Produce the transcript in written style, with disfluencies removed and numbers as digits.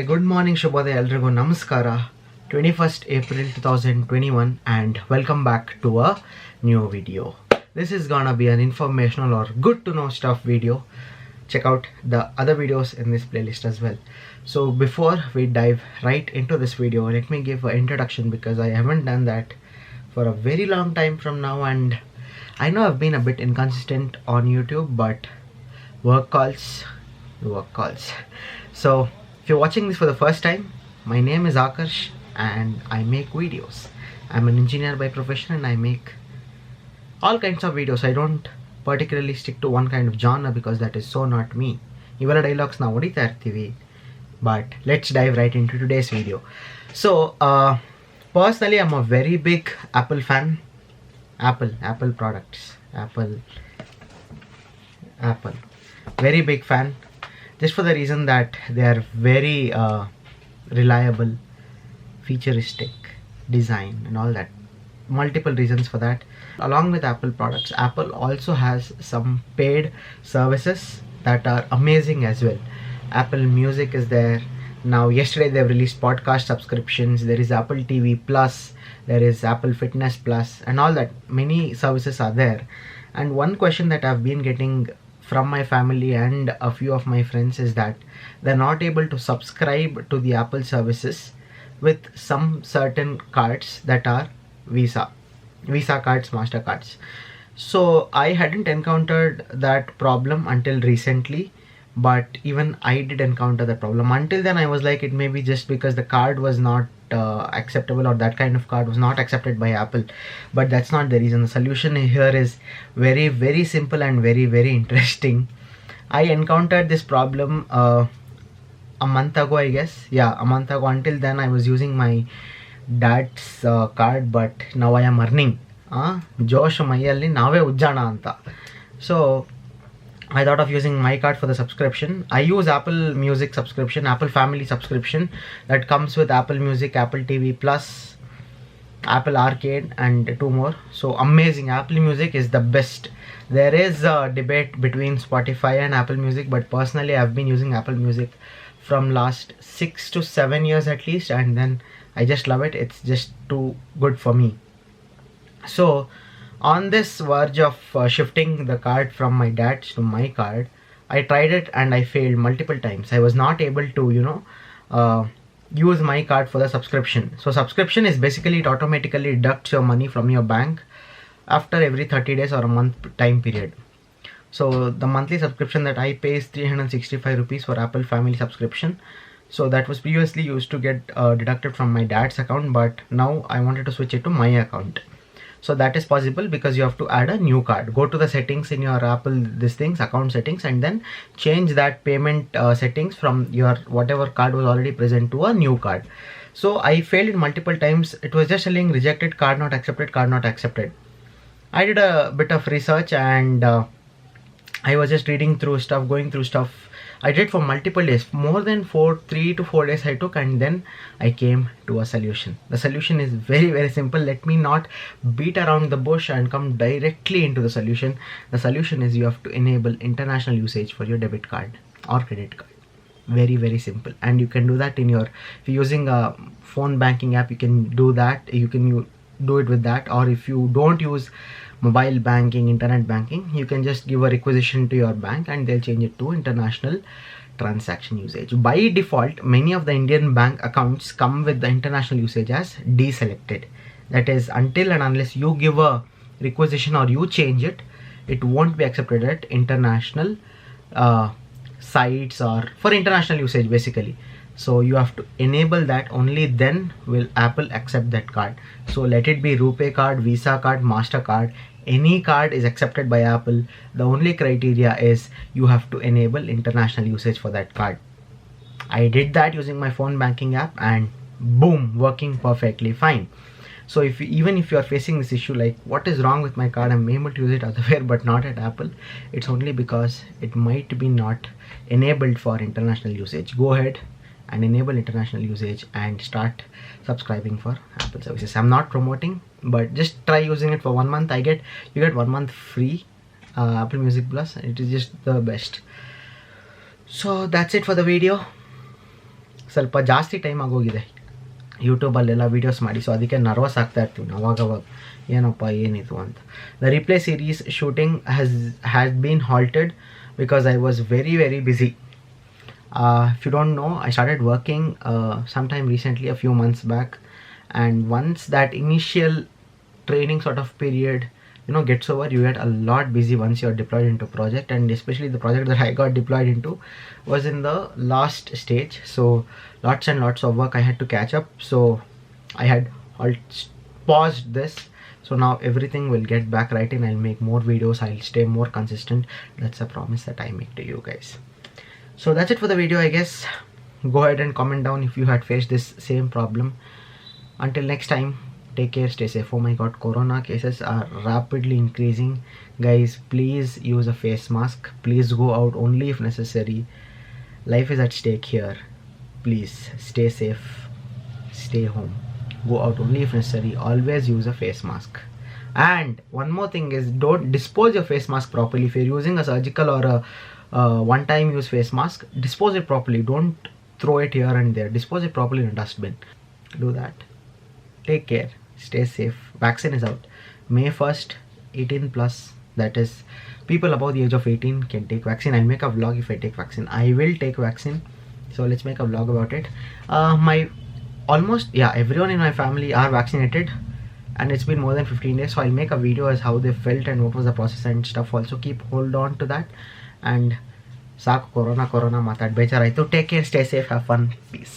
good morning, Shubhodaya, Eldrigo Namaskara. 21st April 2021 and welcome back to a new video. This is gonna be an informational or good to know stuff video. Check out the other videos in this playlist as well. So before we dive right into this video, let me give an introduction because I haven't done that for a very long time from now, and I know I've been a bit inconsistent on YouTube, but work calls. So if you're watching this for the first time, my name is Akarsh and I make videos. I'm an engineer by profession and I make all kinds of videos. I don't particularly stick to one kind of genre because that is so not me. Ivara dialogues na odita irtivi. But let's dive right into today's video. So personally, I'm a very big Apple fan. Apple products. Apple. Very big fan. Just for the reason that they are very reliable, futuristic design and all that. Multiple reasons for that. Along with Apple products, Apple also has some paid services that are amazing as well. Apple Music is there. Now yesterday they've released podcast subscriptions. There is Apple TV Plus. There is Apple Fitness Plus and all that. Many services are there. And one question that I've been getting from my family and a few of my friends is that they're not able to subscribe to the Apple services with some certain cards that are Visa cards, MasterCards. So I hadn't encountered that problem until recently, but even I did encounter that problem. Until then I was like, it may be just because the card was not acceptable, or that kind of card was not accepted by Apple, but that's not the reason. The solution here is very, very simple and very, very interesting. I encountered this problem a month ago, I guess. Yeah, a month ago. Until then I was using my dad's card, but now I am earning. Josh Mayalli nave ujjana anta. So I thought of using my card for the subscription. I use Apple Music subscription, Apple Family subscription that comes with Apple Music, Apple TV Plus, Apple Arcade and two more. So amazing. Apple Music is the best. There is a debate between Spotify and Apple Music, but personally I've been using Apple Music from last 6 to 7 years at least, and then I just love it. It's just too good for me. So on this verge of shifting the card from my dad's to my card, I tried it and I failed multiple times. I was not able to, use my card for the subscription. So subscription is basically it automatically deducts your money from your bank after every 30 days or a month time period. So the monthly subscription that I pay is 365 rupees for Apple Family subscription. So that was previously used to get deducted from my dad's account, but now I wanted to switch it to my account. So that is possible because you have to add a new card. Go to the settings in your Apple account settings, and then change that payment settings from your whatever card was already present to a new card. So I failed it multiple times. It was just telling rejected, card not accepted, card not accepted. I did a bit of research and I was just reading through stuff, going through stuff. I did for multiple days, more than 3 to 4 days I took, and then I came to a solution. The solution is very, very simple. Let me not beat around the bush and come directly into the solution. The solution is you have to enable international usage for your debit card or credit card. Very, very simple. And you can do that if you're using a phone banking app, you can do that. You can do it with that. Or if you don't use mobile banking, internet banking, you can just give a requisition to your bank and they'll change it to international transaction usage. By default, many of the Indian bank accounts come with the international usage as deselected. That is, until and unless you give a requisition or you change it, it won't be accepted at international sites or for international usage basically. So you have to enable that. Only then will Apple accept that card. So let it be RuPay card, Visa card, MasterCard. Any card is accepted by Apple. The only criteria is you have to enable international usage for that card. I did that using my phone banking app and boom, working perfectly fine. So even if you are facing this issue like what is wrong with my card, I'm able to use it otherwhere but not at Apple, it's only because it might be not enabled for international usage. Go ahead and enable international usage and start subscribing for Apple services. I'm not promoting, but just try using it for 1 month. You get 1 month free Apple Music Plus. It is just the best. So that's it for the video. ಸ್ವಲ್ಪ ಜಾಸ್ತಿ time ಆಗೋಗಿದೆ ಯೂಟ್ಯೂಬಲ್ಲೆಲ್ಲ videos ಮಾಡಿ. So ಅದಕ್ಕೆ nervous ಆಗ್ತಾ ಇರ್ತೀವಿ ಅವಾಗವಾಗ, ಏನಪ್ಪ ಏನಿದು ಅಂತ. The replay series shooting has been halted because I was very busy. If you don't know, I started working sometime recently, a few months back, and once that initial training sort of period gets over, you get a lot busy once you're deployed into project. And especially the project that I got deployed into was in the last stage, so lots and lots of work I had to catch up. So I had paused this, so now everything will get back right and I'll make more videos, I'll stay more consistent. That's a promise that I make to you guys. So that's it for the video, I guess. Go ahead and comment down if you had faced this same problem. Until next time, take care, stay safe. Oh my god, corona cases are rapidly increasing. Guys, please use a face mask. Please go out only if necessary. Life is at stake here. Please stay safe, stay home, go out only if necessary. Always use a face mask. And one more thing is, don't dispose your face mask properly. If you're using a surgical or a one-time use face mask, dispose it properly. Don't throw it here and there. Dispose it properly in a dustbin. Do that. Take care, stay safe. Vaccine is out May 1st. 18 plus, that is people above the age of 18 can take vaccine. I'll make a vlog if I take vaccine. I will take vaccine, so let's make a vlog about it. Everyone in my family are vaccinated, and it's been more than 15 days, so I'll make a video as how they felt and what was the process and stuff. Also hold on to that. And saku corona matad bechara aitu. Take care, stay safe, have fun, peace.